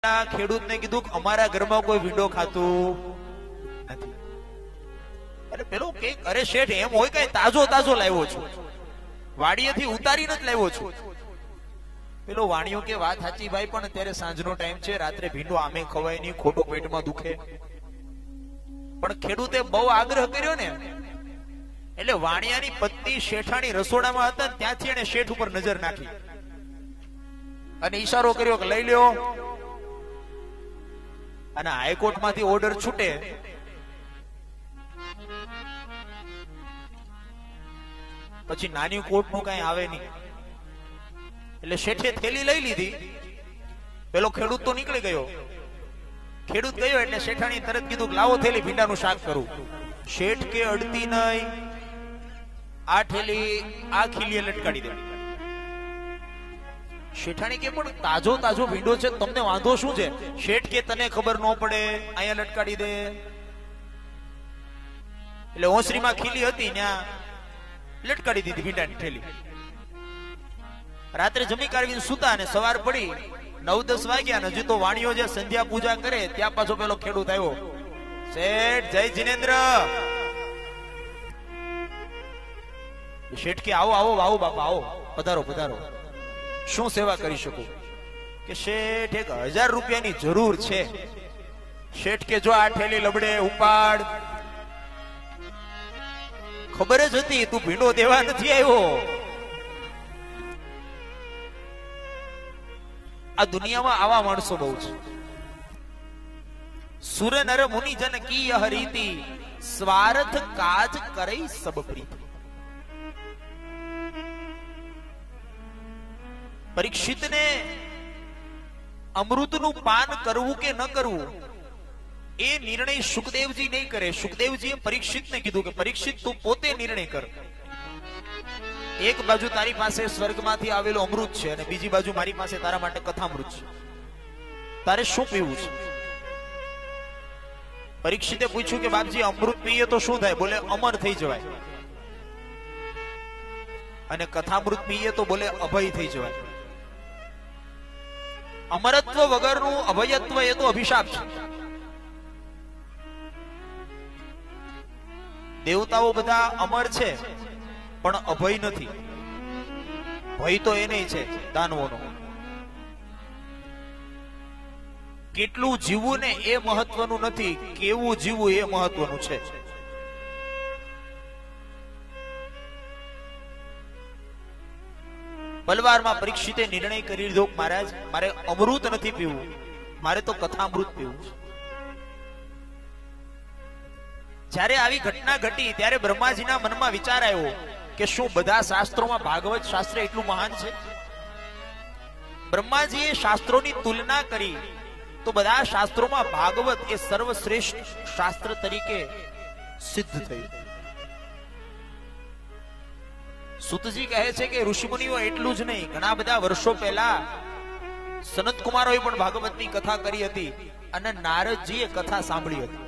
ખેડૂતને કીધું કે અમારા ઘરમાં કોઈ ભીંડો ખાતું નથી. અરે પેલો કે અરે શેઠ એમ હોય કઈ તાજો તાજો લાવ્યો છું, વાડીએથી ઉતારીને જ લાવ્યો છું. પેલો વાણિયો કે વાત સાચી ભાઈ, પણ અત્યારે સાંજનો ટાઈમ છે, રાત્રે ભીંડો આમે ખવાય નહીં, ખોટો પેટમાં દુખે. પણ ખેડૂતે બહુ આગ્રહ કર્યો ને, એટલે વાણિયાની પત્ની શેઠાણી રસોડામાં હતા, ત્યાંથી એને શેઠ ઉપર નજર નાખી અને ઈશારો કર્યો કે લઈ લ્યો. અને હાઈકોર્ટ માંથી ઓર્ડર છૂટે પછી નાની કોર્ટ નું કઈ આવે નહીં, એટલે શેઠે થેલી લઈ લીધી. પેલો ખેડૂત તો નીકળી ગયો. ખેડૂત ગયો એટલે શેઠાણી તરત કીધું કે લાવો થેલી, ભીંડાનું શાક કરું. શેઠ કે અડતી નહીં, આ થેલી આ ખીલીએ લટકાડી દે. શેઠાણી કે પણ તાજો તાજો ભીંડો છે, તમને વાંધો શું છે? શેઠ કે તને ખબર ન પડે, અહીંયા લટકાડી દે. એટલે ઓસરીમાં ખીલી હતી ત્યાં લટકાડી દીધી ભીંડાની થેલી. રાત્રે જમી કાઢીને સુતા અને સવાર પડી 9-10 વાગ્યા. હજી તો વાણીઓ જે સંધ્યા પૂજા કરે ત્યાં પાછો પેલો ખેડૂત આવ્યો. શેઠ જય જિનેન્દ્ર. શેઠ કે આવો આવો આવો બાપા આવો, પધારો પધારો, શું સેવા કરી શકું? કે શેઠ 1000 રૂપિયાની જરૂર છે. શેઠ કે જો આ થેલી લબડે ઉપાડ. ખબર જ હતી તું ભીંડો દેવા નથી આવ્યો. આ દુનિયામાં આવા માણસો બહુ છે. સુર નર મુનિ જન કી યહ રીતિ, સ્વાર્થ કાજ કરે સબ પ્રીતિ. પરીક્ષિતને અમૃતનું પાન કરવું કે ન કરવું એ નિર્ણય સુખદેવજી નહીં કરે. સુખદેવજીએ પરીક્ષિતને કીધું કે પરીક્ષિત તું પોતે નિર્ણય કર. એક બાજુ તારી પાસે સ્વર્ગમાંથી આવેલું અમૃત છે અને બીજી બાજુ મારી પાસે તારા માટે કથામૃત છે, તારે શું પીવું છે? પરીક્ષિતે પૂછ્યું કે બાપજી અમૃત પીએ તો શું થાય? બોલે અમર થઈ જવાય. અને કથામૃત પીએ તો બોલે અભય થઈ જવાય. અમરત્વ વગરનું અભયત્વ એ તો અભિશાપ છે. દેવતાઓ બધા અમર છે પણ અભય નથી. ભય તો એને છે દાનવોનો. કેટલું જીવવું ને એ મહત્વનું નથી, કેવું જીવવું એ મહત્વનું છે. પલવારમાં પરીક્ષિતે નિર્ણય કરી લીધો, મહારાજ મારે અમૃત નથી પીવું, મારે તો કથામૃત પીવું છે. જ્યારે આવી ઘટના ઘટી ત્યારે બ્રહ્માજીના મનમાં વિચાર આવ્યો કે શું બધા શાસ્ત્રોમાં ભાગવત શાસ્ત્ર એટલું મહાન છે? બ્રહ્માજીએ શાસ્ત્રોની તુલના કરી તો બધા શાસ્ત્રોમાં ભાગવત એ સર્વશ્રેષ્ઠ શાસ્ત્ર તરીકે સિદ્ધ થયું. સુતજી કહે છે કે ઋષિમુનિઓ એટલું જ નહીં, ઘણા બધા વર્ષો પહેલા સનત કુમારોએ પણ ભાગવતની કથા કરી હતી અને નારદજીએ કથા સાંભળી હતી.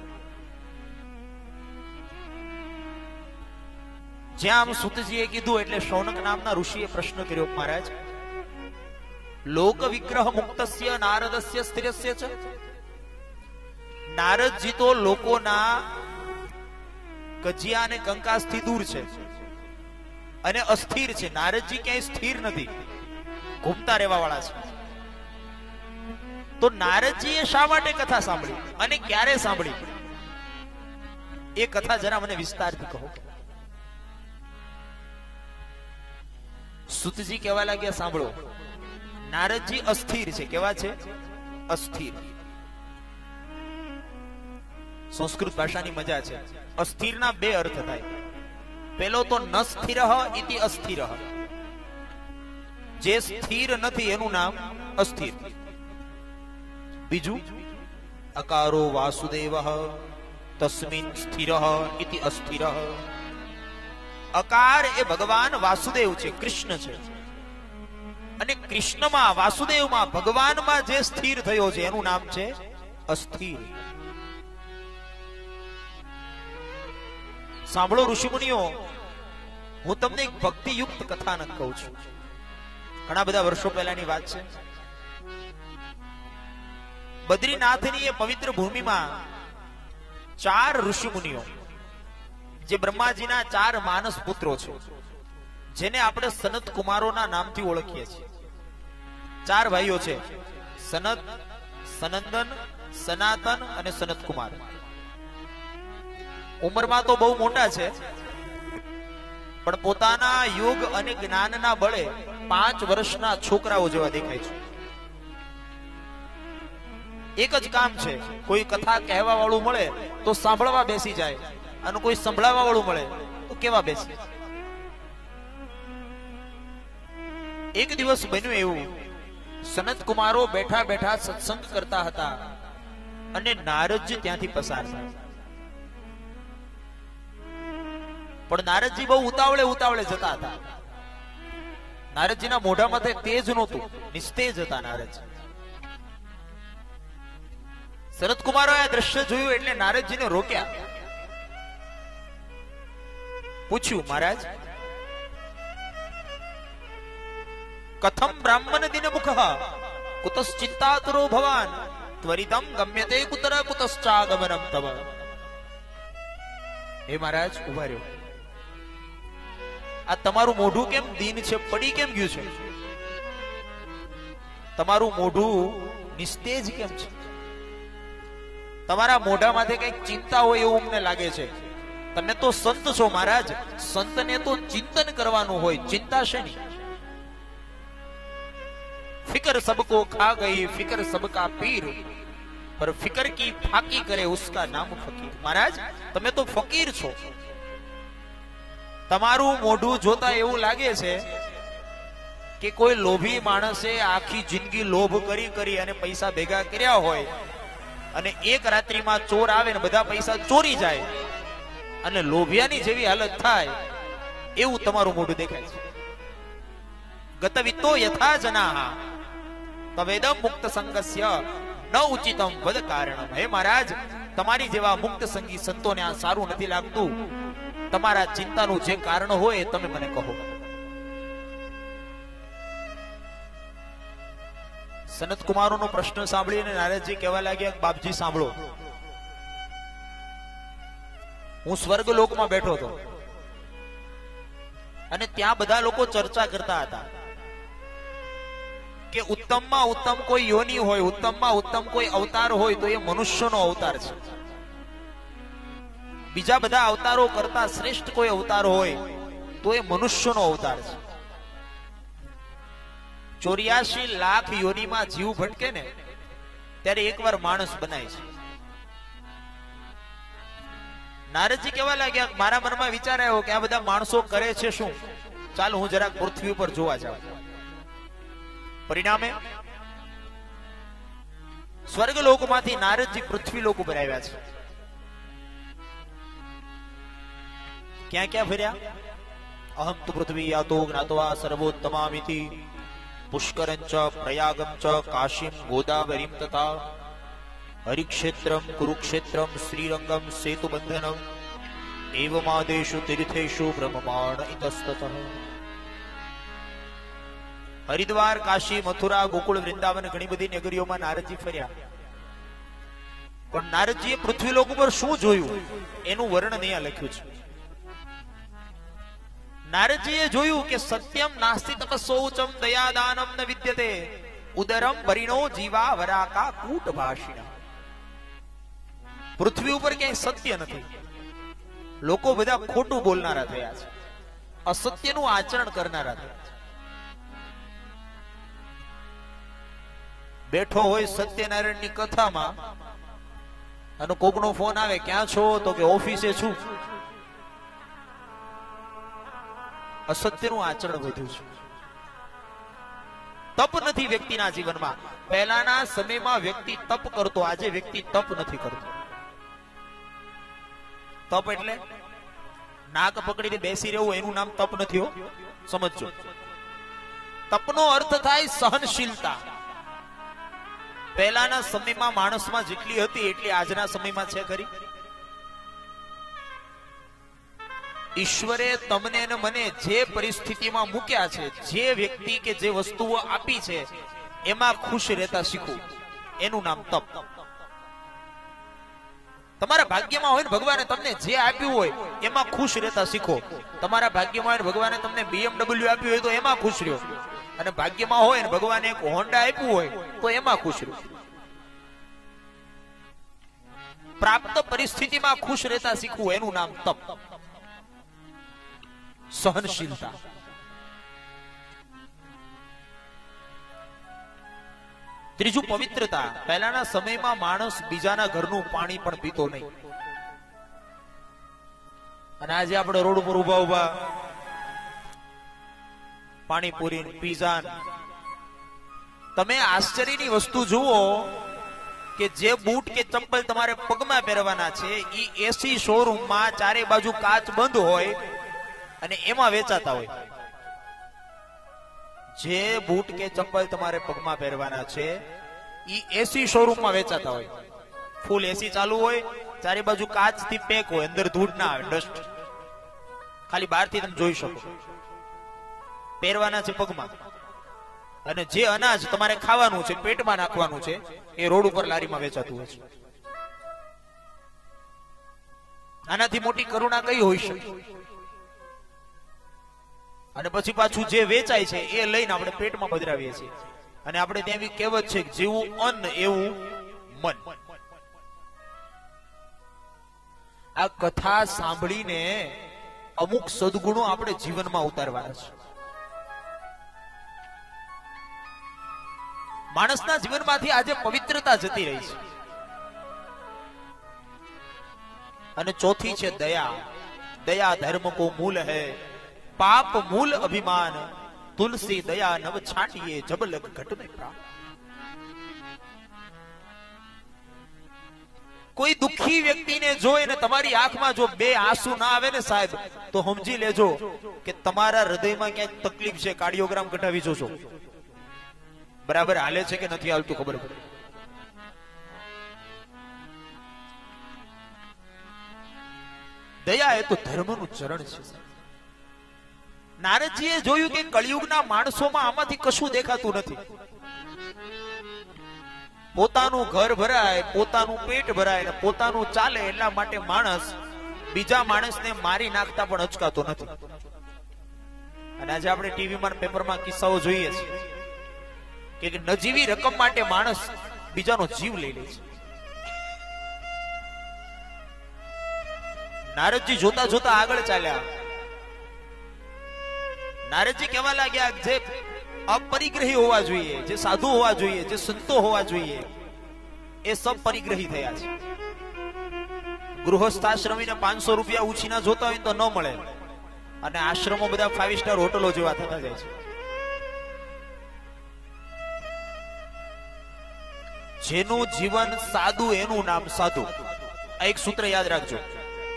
જ્યાં આમ સુતજીએ કીધું એટલે શૌનક નામના ઋષિએ પ્રશ્ન કર્યો, મહારાજ લોક વિગ્રહ મુક્તસ્ય નારદસ્ય સ્થિરસ્ય છે. નારદજી તો લોકોના કજિયા અને કંકાસથી દૂર છે અને અસ્થિર છે. નારદજી ક્યાંય સ્થિર નથી, ઘૂમતા રહેવા વાળા છે. તો નારદજીએ શા માટે કથા સાંભળી અને ક્યારે સાંભળી એ કથા જરા મને વિસ્તારથી કહો. સુતજી કહેવા લાગ્યા, સાંભળો, નારદજી અસ્થિર છે. કેવા છે? અસ્થિર. સંસ્કૃત ભાષાની મજા છે. અસ્થિરના બે અર્થ થાય. પેલો તો ન સ્થિરઃ ઇતિ અસ્થિરઃ, જે સ્થિર નથી એનું નામ અસ્થિર. બીજું અકારો વાસુદેવઃ તસ્મિન સ્થિરઃ ઇતિ અસ્થિરઃ. અકાર એ ભગવાન વાસુદેવ છે, કૃષ્ણ છે, અને કૃષ્ણમાં વાસુદેવમાં ભગવાનમાં જે સ્થિર થયો છે એનું નામ છે અસ્થિર. સાંભળો ઋષિમુનિઓ, હું તમને એક ભક્તિયુક્ત કથાનક કહું છું. ઘણા બધા વર્ષો પહેલાની વાત છે. બદ્રીનાથની એ પવિત્ર ભૂમિમાં 4 ઋષિમુનિઓ, જે બ્રહ્માજીના 4 માનસ પુત્રો છે, જેને આપણે સનત કુમારોના નામથી ઓળખીએ છીએ. 4 ભાઈઓ છે, સનત, સનંદન, સનાતન અને સનત કુમાર. ઉંમરમાં તો બહુ મોટા છે, પણ પોતાના યોગ અને જ્ઞાનના બળે 5 વર્ષના છોકરાઓ જેવા દેખાય છે. એક જ કામ છે, કોઈ કથા કહેવા વાળું મળે તો સાંભળવા બેસી જાય, અને કોઈ સંભળાવવા વાળું મળે તો કેવા બેસી. એક દિવસ બન્યું એવું, સનત કુમારો બેઠા બેઠા સત્સંગ કરતા હતા અને નારદજી ત્યાંથી પસાર થયા. પણ નારદજી બહુ ઉતાવળે જતા હતા. નારદજીના મોઢામાં તેજ નહોતું, નિસ્તેજ હતા નારદજી. સનત કુમારોએ આ દ્રશ્ય જોયું એટલે નારદજીને રોક્યા. પૂછ્યું, મહારાજ, કથમ બ્રાહ્મણ દિન મુખ કુતશ્ચિંતાતુરો ભવાન ત્વરિતમ ગમ્યતે કુતર કુતશ્ચાગમનમ તવ. હે મહારાજ, ઉભા રહ્યો. આ તમારું મોઢું કેમ દીન છે, પડી કેમ ગયું છે? તમારું મોઢું નિસ્તેજ કેમ છે? તમારા મોઢામાંથી કઈક ચિંતા હોય એવું અમને લાગે છે. તમે તો સંત છો મહારાજ, સંતને તો ચિંતન કરવાનું હોય, ચિંતા છે નહીં. फिक्र सबको खा गई फिक्र सबका पीर, पर फिक्र की फाकी करे उसका नाम फकीर. महाराज, તમે તો ફકીર છો. તમારું મોઢું જોતા એવું લાગે છે કે કોઈ લોભી માણસે આખી જિંદગી લોભ કરી અને પૈસા ભેગા કર્યા હોય, અને એક રાત્રિમાં ચોર આવે ને બધા પૈસા ચોરી જાય, અને લોભિયાની જેવી હાલત થાય, એવું તમારું મોઢું દેખાય છે. ગતવિત્તો યથા જનાહ તવેદમ મુક્ત સંગસ્ય ન ઉચિતમ વદ કારણમ. હે મહારાજ, તમારી જેવા મુક્ત સંગી સંતોને આ સારું નથી લાગતું. તમારા ચિંતાનું જે કારણ હોય તમે મને કહો. સનત કુમારોનો પ્રશ્ન સાંભળીને નારદજી કહેવા લાગ્યા, બાપજી સાંભળો, હું સ્વર્ગ લોકમાં બેઠો હતો અને ત્યાં બધા લોકો ચર્ચા કરતા હતા કે ઉત્તમમાં ઉત્તમ કોઈ યોની હોય, ઉત્તમમાં ઉત્તમ કોઈ અવતાર હોય તો એ મનુષ્યનો અવતાર છે. બીજા બધા અવતારો કરતા શ્રેષ્ઠ કોઈ અવતાર હોય તો એ મનુષ્યનો અવતાર છે. 84 લાખ યોનીમાં જીવ ભટકે ને ત્યારે એકવાર માણસ બનાય છે. નારદજી કહેવા લાગ્યા, મારા મનમાં વિચાર આવ્યો કે આ બધા માણસો કરે છે શું, ચાલો હું જરાક પૃથ્વી ઉપર જોવા જાઉં. પરિણામે સ્વર્ગલોકમાંથી નારદજી પૃથ્વી લોક ઉપર આવ્યા છે. ક્યાં ક્યાં ફર્યા? અહમ તુ પૃથ્વી યાતો જ્ઞાત્વા સર્વોત્તમામિતિ પુષ્કરં ચ પ્રયાગં ચ કાશીમ ગોદાવરીમ તથા હરિક્ષેત્રમ કુરુક્ષેત્રમ શ્રીરંગમ સેતુબંધનમ એવમાદેશુ તીર્થેષુ બ્રહ્મમાણ ઇતસ્તતઃ. હરિદ્વાર, કાશી, મથુરા, ગોકુળ, વૃંદાવન, ઘણી બધી નગરીઓમાં નારદજી ફર્યા. પણ નારદજીએ પૃથ્વીલોક ઉપર શું જોયું એનું વર્ણન અહીંયા લખ્યું છે. નારદજીએ જોયું કે સત્યમ નાસ્તિ તપસ્સોચમ દયાદાનમ ન વિદ્યતે ઉદરમ પરિણો જીવા વરાકા કૂટ ભાષિણા. પૃથ્વી ઉપર ક્યાંય સત્ય નથી. લોકો બધા ખોટું બોલનારા થયા છે, અસત્યનું આચરણ કરનારા થયા છે. બેઠો હોય સત્યનારાયણની કથામાં અને કોકનો ફોન આવે, ક્યાં છો? તો કે ઓફિસે છું. અસત્યનું આચરણ વધ્યું છે. તપ નથી વ્યક્તિના જીવનમાં. પહેલાના સમયમાં વ્યક્તિ તપ કરતો, આજે વ્યક્તિ તપ નથી કરતો. તપ એટલે નાક પકડીને બેસી રહેવું, એનું નામ તપ નથી. સમજો, તપનો અર્થ થાય સહનશીલતા. પહેલાના સમયમાં માણસમાં જેટલી હતી એટલી આજના સમયમાં છે ખરી? ઈશ્વરે તમને અને મને જે પરિસ્થિતિમાં મૂક્યા છે, જે વ્યક્તિ કે જે વસ્તુઓ આપી છે, એમાં ખુશ રહેતા શીખવું, એનું નામ તપ. તમારા ભાગ્યમાં હોય ને ભગવાને તમને જે આપ્યું હોય એમાં ખુશ રહેતા શીખો. તમારા ભાગ્યમાં હોય ને ભગવાને તમને BMW આપ્યું હોય તો એમાં ખુશ રહ્યો, અને ભાગ્યમાં હોય ને ભગવાને એક હોન્ડા આપ્યું હોય તો એમાં ખુશ રહ્યો. પ્રાપ્ત પરિસ્થિતિમાં ખુશ રહેતા શીખવું એનું નામ તપ. સહનશીલતા. ત્રીજું પવિત્રતા. પહેલાના સમયમાં માણસ બીજાના ઘરનું પાણી પણ પીતો નહીં, અને આજે આપણે રોડ ઉપર ઉભા ઉભા પાણીપુરી, પીઝા. તમે આશ્ચર્યની વસ્તુ જુઓ કે જે બૂટ કે ચંપલ તમારે પગમાં પહેરવાના છે ઈ એસી શોરૂમમાં ચારે બાજુ કાચ બંધ હોય અને એમાં વેચાતા હોય. જે બૂટ કે ચંપલ તમારે પગમાં પહેરવાના છે ઈ એસી શોરૂમમાં વેચાતા હોય. ફૂલ એસી ચાલુ હોય, ચારે બાજુ કાચથી પેક હોય, અંદર ધૂળ ના આવે, ડસ્ટ ખાલી બહારથી તમે જોઈ શકો. પહેરવાના છે પગમાં, અને જે અનાજ તમારે ખાવાનું છે, પેટમાં નાખવાનું છે, એ રોડ ઉપર લારીમાં વેચાતું હોય છે. આનાથી મોટી કરુણા કઈ હોઈ શકે? અને પછી પાછું જે વેચાય છે એ લઈને આપણે પેટમાં પધરાવીએ છીએ. અને આપણે ત્યાં એવી કહેવત છે કે જેવું અન્ન એવું મન. આ કથા સાંભળીને અમુક સદગુણો આપણે જીવનમાં ઉતારવાના છે. માણસના જીવનમાંથી આજે પવિત્રતા જતી રહી છે. અને ચોથી છે દયા. દયા ધર્મ કો મૂલ હૈ, પાપ મૂલ અભિમાન, તુલસી દયા નવ છાંટીએ જબ લગ ઘટ में प्राण. કોઈ દુખી વ્યક્તિને જોઈ ને તમારી આંખમાં જો બે આંસુ ના આવે ને સાહેબ, તો સમજી લેજો કે તમારા હૃદયમાં ક્યાંક તકલીફ છે. કાર્ડિયોગ્રામ કઢાવી જોજો, બરાબર હાલે છે કે નથી હાલતું ખબર પડે. દયા એ તો ધર્મનું ચરણ છે. નારદજીએ જોયું કે કળિયુગના માણસોમાં આમાંથી કશું દેખાતું નથી. પોતાનું ઘર ભરાય, પોતાનું પેટ ભરાય ને પોતાનું ચાલે એટલા માટે માણસ બીજા માણસને મારી નાખતા પણ અચકાતો નથી. અને આજે આપણે ટીવીમાં પેપરમાં કિસ્સાઓ જોઈએ છે કે નજીવી રકમ માટે માણસ બીજાનો જીવ લઈ લે છે. નારદજી જોતા જોતા આગળ ચાલ્યા. નારદજી કહેવા લાગ્યા જે અપરિગ્રહી હોવા જોઈએ, જે સાધુ હોવા જોઈએ, જે સંતો હોવા જોઈએ, એ સબ પરિગ્રહી થયા છે. ગૃહસ્થાશ્રમીને 500 રૂપિયા ઉછીના જોતા હોય તો ન મળે, અને આશ્રમો બધા 5 સ્ટાર હોટલો જેવા થતા જાય છે. જેનું જીવન સાદું એનું નામ સાધુ. આ એક સૂત્ર યાદ રાખજો.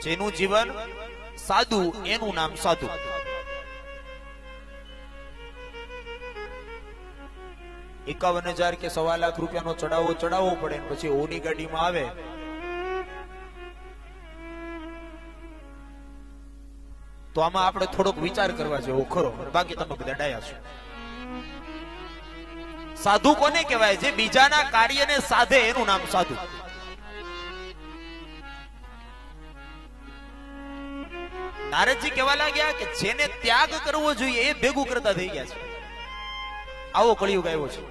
જેનું જીવન સાદું એનું નામ સાધુ. ₹51,000 કે ₹1.25 લાખ રૂપિયાનો ચડાવવો પડે, પછી ઓની ગાડીમાં આવે તો આમાં આપણે થોડોક વિચાર કરવા જેવો ખરો. બાકી તમે બધા ડાયા છો. સાધુ કોને કહેવાય? જે બીજાના કાર્યને સાધે એનું નામ સાધુ. નારદજી કહેવા લાગ્યા કે જેને ત્યાગ કરવો જોઈએ એ ભેગું કરતા થઈ ગયા છે. આવો કળિયુગ આવ્યો છે.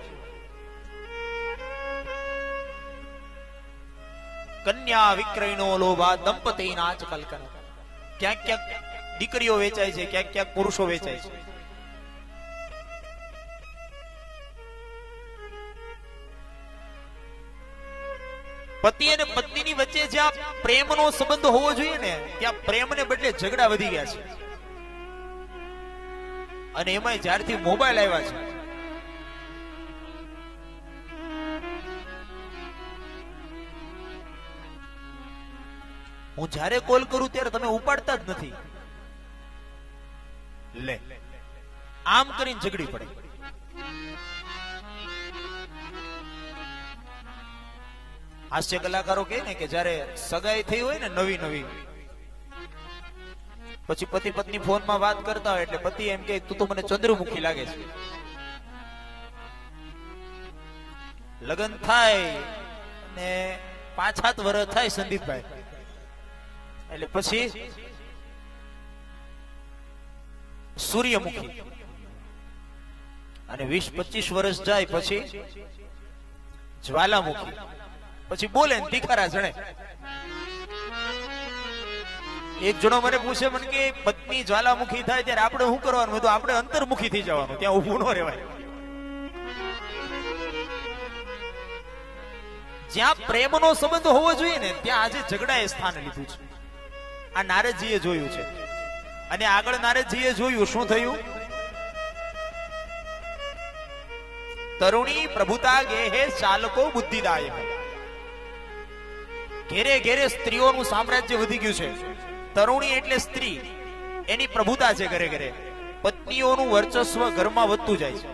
કન્યા વિક્રયનો લોભા દંપતીના જ કલ્કન. ક્યાંક ક્યાંક દીકરીઓ વેચાય છે, ક્યાંક ક્યાંક પુરુષો વેચાય છે. પતિ અને પત્નીની વચ્ચે જ્યાં પ્રેમનો સંબંધ હોવો જોઈએ ને, ત્યાં પ્રેમને બદલે ઝઘડા વધી ગયા છે. અને એમાં જ્યારથી મોબાઈલ આવ્યા છે, હું જ્યારે કોલ કરું ત્યારે તમે ઉપાડતા જ નથી. લે આમ કરીને ઝઘડી પડે. હાસ્ય કલાકારો કહે ને કે જયારે સગાઈ થઈ હોય ને નવી નવી, પછી પતિ પત્ની ફોનમાં વાત કરતા હોય એટલે પતિ એમ કે તું તો મને ચંદ્રમુખી લાગે છે. લગ્ન થાય ને 5-7 વર્ષ થાય સંદીપભાઈ, એટલે પછી સૂર્યમુખી, અને 20-25 વર્ષ જાય પછી જ્વાલામુખી, પછી બોલે ને તીખારા જણે. એક જણો મને પૂછે મને કે પત્ની જ્વાલામુખી થાય ત્યારે આપણે શું કરવાનું? તો આપણે અંતર્મુખી થઈ જવાનું, ત્યાં ઊભું ન રહેવાય. જ્યાં પ્રેમનો સંબંધ હોવો જોઈએ ને ત્યાં આજે ઝઘડાએ સ્થાન લીધું છે. આ નારદજીએ જોયું છે, અને આગળ નારદજીએ જોયું શું થયું? તરુણી પ્રભુતા ગેહે ચાલકો બુદ્ધિદાય. ઘેરે ઘેરે સ્ત્રીઓનું સામ્રાજ્ય વધી ગયું છે. તરુણી એટલે સ્ત્રી, એની પ્રભુતા છે ઘરે ઘરે. પત્નીઓનું વર્ચસ્વ ઘરમાં વધતું જાય છે.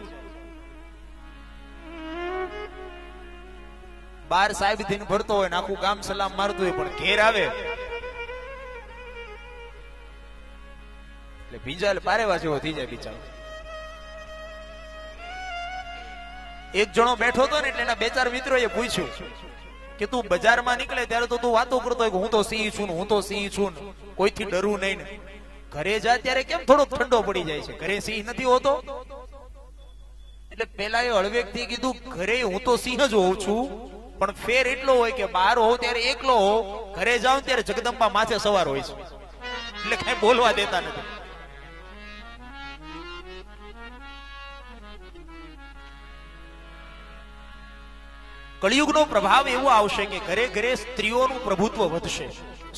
બાર સાહેબ થઈને ભરતો હોય, આખું ગામ સલામ મારતું હોય, પણ ઘેર આવે એટલે બીજા પારેવા જેવો થઈ જાય બિચારો. એક જણો બેઠો હતો ને એટલે એના 2-4 મિત્રોએ પૂછ્યું કે તું બજારમાં નીકળે ત્યારે તો તું વાતો કરતો હોય કે હું તો સિંહ છું, હું તો સિંહ છું, કોઈથી ડરવું નહીં ને. ઘરે જા ત્યારે કેમ થોડોક ઠંડો પડી જાય છે? ઘરે સિંહ નથી હોતો? એટલે પેલા એ હળવેકથી કીધું ઘરે હું તો સિંહ જ હોઉં છું, પણ ફેર એટલો હોય કે બહાર હોઉં ત્યારે એકલો હોઉં, ઘરે જાઉં ત્યારે જગદંબા માથે સવાર હોય છે, એટલે કઈ બોલવા દેતા નથી. કળિયુગનો પ્રભાવ એવો આવશે કે ઘરે ઘરે સ્ત્રીઓનું પ્રભુત્વ વધશે.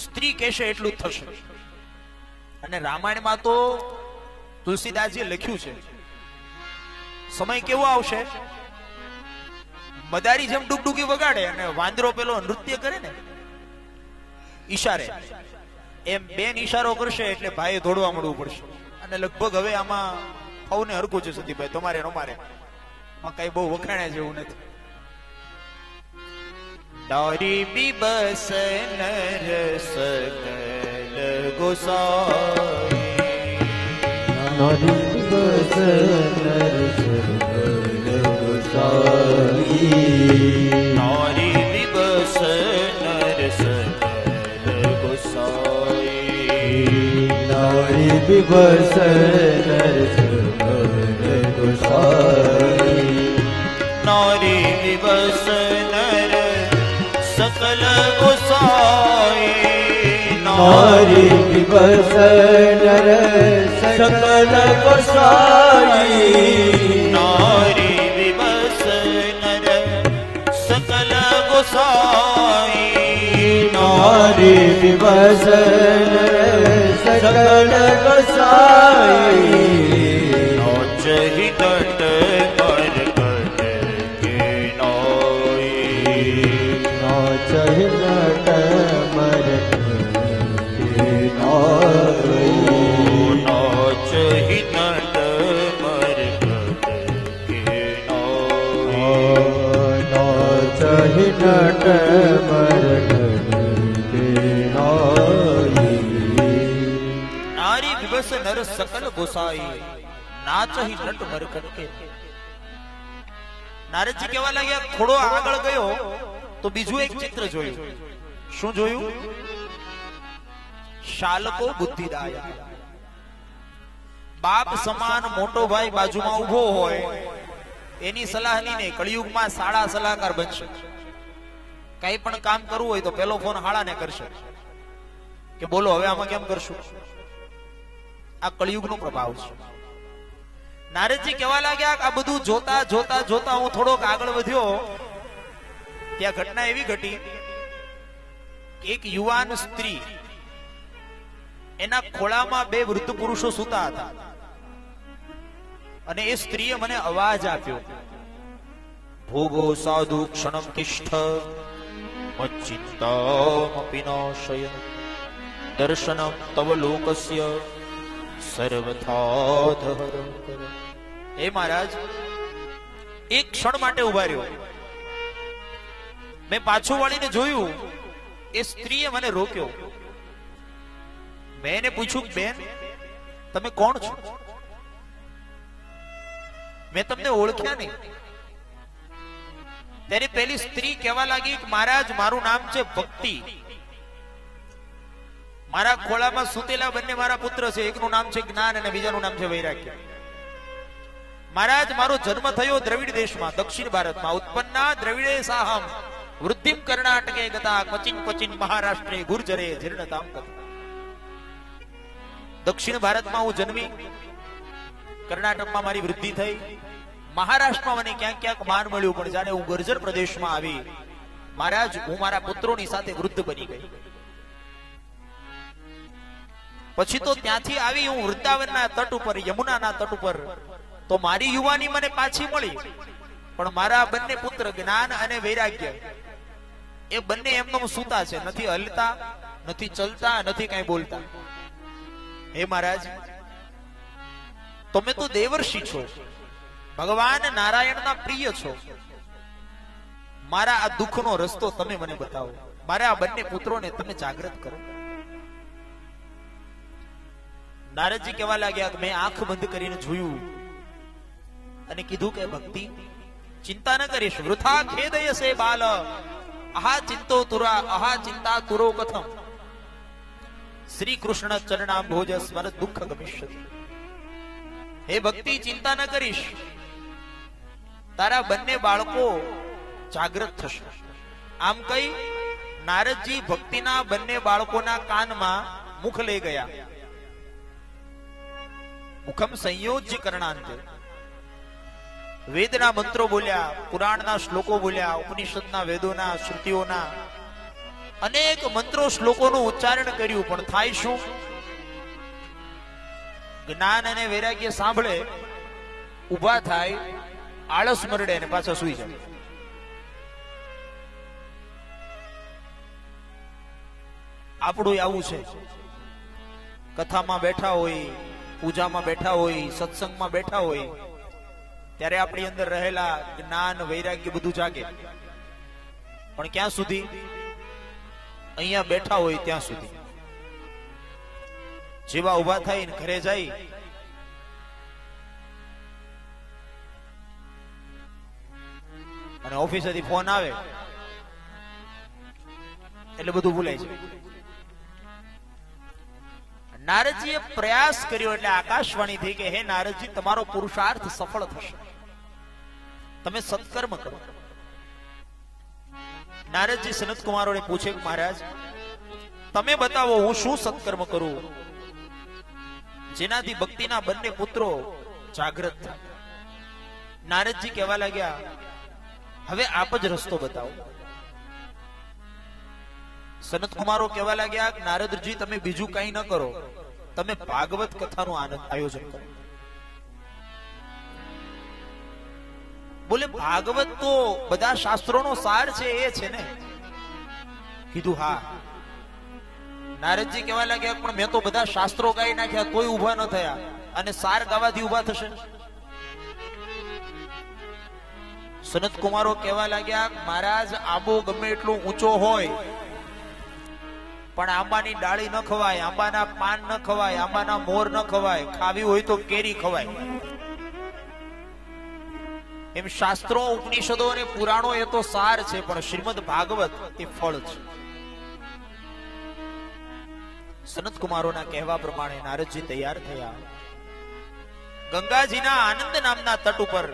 સ્ત્રી કહેશે એટલું જ થશે. અને રામાયણમાં તો તુલસીદાસજીએ લખ્યું છે, સમય કેવો આવશે? મદારી જેમ ડુગડુગી વગાડે અને વાંદરો પેલો નૃત્ય કરે ને ઈશારે, એમ બેન ઈશારો કરશે એટલે ભાઈ દોડવા મળવું પડશે. અને લગભગ હવે આમાં સૌને હરકું છે સંદીપભાઈ, તમારે અમારે કઈ બહુ વખાણ્યા જેવું નથી. નારી બિબસ નર સકલ ગોસાઈ, નારી બિબસ નર સકલ ગોસાઈ, નારી બિબસ નર સકલ ગોસાઈ, નારી બિબસ નર સકલ ગોસાઈ, નારી બિબસ નર सकल गोसाई, नारी विवश नर सकल गोसाई, नारी विवश नर सकल गोसाई, नारी विवश नर सकल गोसाई, नौच ही तट पर कट के नोई, चहि नट मर के नाई, नाच ही नट मर के नाई, नाच ही नट मर के नाई, नारी विवश नर सकल गोसाई, नाच ही नट मर के. નારદજી કહેવા લાગ્યા, થોડો આગળ ગયો તો બીજું એક ચિત્ર જોયું. શું જોયું? શાલકો બુદ્ધિદાય. બાપ સમાન મોટો ભાઈ બાજુમાં ઉભો હોય, એની સલાહ લઈને કળિયુગમાં સાળા સલાહકાર બનશે. કઈ પણ કામ કરવું હોય તો પેલો ફોન હાળાને કરશે કે બોલો હવે આમાં કેમ કરશું. આ કળિયુગનો પ્રભાવ છે. નારદજી કહેવા લાગ્યા, આ બધું જોતા જોતા જોતા હું થોડોક આગળ વધ્યો, ત્યાં ઘટના એવી ઘટી, એક યુવાન સ્ત્રી, એના ખોળામાં 2 વૃદ્ધ પુરુષો સૂતા હતા, અને એ સ્ત્રીએ મને અવાજ આપ્યો, ભોગો સાધુ ક્ષણમ તિષ્ઠ મચ્ચિંતામપિ નાશય દર્શનમ તવ લોકસ્ય સર્વથા ધરમ. હે મહારાજ, એક ક્ષણ માટે ઉભા રહ્યો. મેં પાછું વાળીને જોયું, એ સ્ત્રીએ મને રોક્યો. મેં એને પૂછ્યું, બેન તમે કોણ છો? મેં તમને ઓળખ્યા નહીં. ત્યારે પેલી સ્ત્રી કહેવા લાગી કે મહારાજ મારું નામ છે ભક્તિ, મારા ખોળામાં સૂતેલા બંને મારા પુત્ર છે, એકનું નામ છે જ્ઞાન અને બીજાનું નામ છે વૈરાગ્ય. મહારાજ મારો જન્મ થયો દ્રવિડ દેશમાં, દક્ષિણ ભારતમાં. ઉત્પન્ના દ્રવિડે સાહમ વૃદ્ધિમ કર્ણાટકે ગતા ક્વચિન ક્વચિન મહારાષ્ટ્રે ગુર્જરે જીર્ણતામ ગતા. દક્ષિણ ભારતમાં હું જન્મી, કર્ણાટકમાં મારી વૃદ્ધિ થઈ, મહારાષ્ટ્રમાં મને ક્યાંક ક્યાંક માન મળ્યું, પણ જ્યારે હું ગુર્જર પ્રદેશમાં આવી મહારાજ હું મારા પુત્રોની સાથે વૃદ્ધ બની ગઈ. પછી તો ત્યાંથી આવી હું વૃંદાવનના તટ ઉપર, યમુનાના તટ ઉપર, તો મારી યુવાની મને પાછી મળી, પણ મારા બંને પુત્ર જ્ઞાન અને વૈરાગ્ય એ બંને એમનેમ સૂતા છે, નથી હલતા, નથી ચલતા, નથી કઈ બોલતા. હે મહારાજ તમે તો દેવર્ષિ છો, ભગવાન નારાયણના પ્રિય છો, મારા આ દુઃખનો રસ્તો તમે મને બતાવો, મારા આ બંને પુત્રોને તમે જાગૃત કરો. નારદજી કહેવા લાગ્યા, મેં આંખ બંધ કરીને જોયું અને કીધું કે ભક્તિ ચિંતા ન કરીશ, વૃથા ખેદયસે બાલ અહા ચિંતો તુરા અહા ચિંતા તુરો કથમ શ્રી કૃષ્ણ ચરણા ભોજ સ્મર દુઃખ ગમિષ્યતિ. હે ભક્તિ ચિંતા ન કરીશ, તારા બંને બાળકો જાગૃત થશે. આમ કઈ નારદજી ભક્તિના બંને બાળકોના કાનમાં મુખ લઈ ગયા. મુખમ સંયોજ્ય કરણાંતે વેદના મંત્રો બોલ્યા, પુરાણના શ્લોકો બોલ્યા, ઉપનિષદના વેદોના શ્રુતિઓના અનેક મંત્રો શ્લોકોનું ઉચ્ચારણ કર્યું, પણ થાય શું? જ્ઞાન અને વૈરાગ્ય સાંભળે, ઉભા થાય, આળસ મરડે અને પાછા સુઈ જાય. આપણું આવું છે, કથામાં બેઠા હોય, પૂજામાં બેઠા હોય, સત્સંગમાં બેઠા હોય, ત્યારે આપણી અંદર રહેલા જ્ઞાન વૈરાગ્ય બધું જાગે, પણ ક્યાં સુધી? અહીંયા બેઠા હોય ત્યાં સુધી. જેવા ઉભા થાય ને ઘરે જાય અને ઓફિસેથી ફોન આવે એટલે બધું ભૂલાય છે. નારદજીએ પ્રયાસ કર્યો એટલે આકાશવાણી થઈ કે હે નારદજી તમારો પુરુષાર્થ સફળ થશે, તમે સત્કર્મ કરો. નારદજી સનત કુમારોને પૂછે કે મહારાજ તમે બતાવો હું શું સત્કર્મ કરું જેનાથી ભક્તિના બંને પુત્રો જાગૃત થાય. નારદજી કહેવા લાગ્યા હવે આપ જ રસ્તો બતાવો. સનત કુમારો કહેવા લાગ્યા નારદજી તમે બીજું કઈ ન કરો, તમે ભાગવત કથાનું આયોજન કરો. બોલે ભાગવત તો બધા શાસ્ત્રોનો સાર છે એ છે ને? કીધું હા. નારદજી કહેવા લાગ્યા પણ મેં તો બધા શાસ્ત્રો ગાઈ નાખ્યા તોય ઉભા ન થયા, અને સાર ગાવાથી ઉભા થશે? સનત કુમારો કહેવા લાગ્યા મહારાજ આંબો ગમે એટલો ઊંચો હોય પણ આંબાની ડાળી ન ખવાય, આંબાના પાન ન ખવાય, આંબાના મોર ન ખવાય, ખાવી હોય તો કેરી ખવાય. એમ શાસ્ત્રો ઉપનિષદો અને પુરાણો એ તો સાર છે, પણ શ્રીમદ ભાગવત એ ફળ છે. સનત કુમારોના કહેવા પ્રમાણે નારદજી તૈયાર થયા. ગંગાજીના આનંદ નામના તટ ઉપર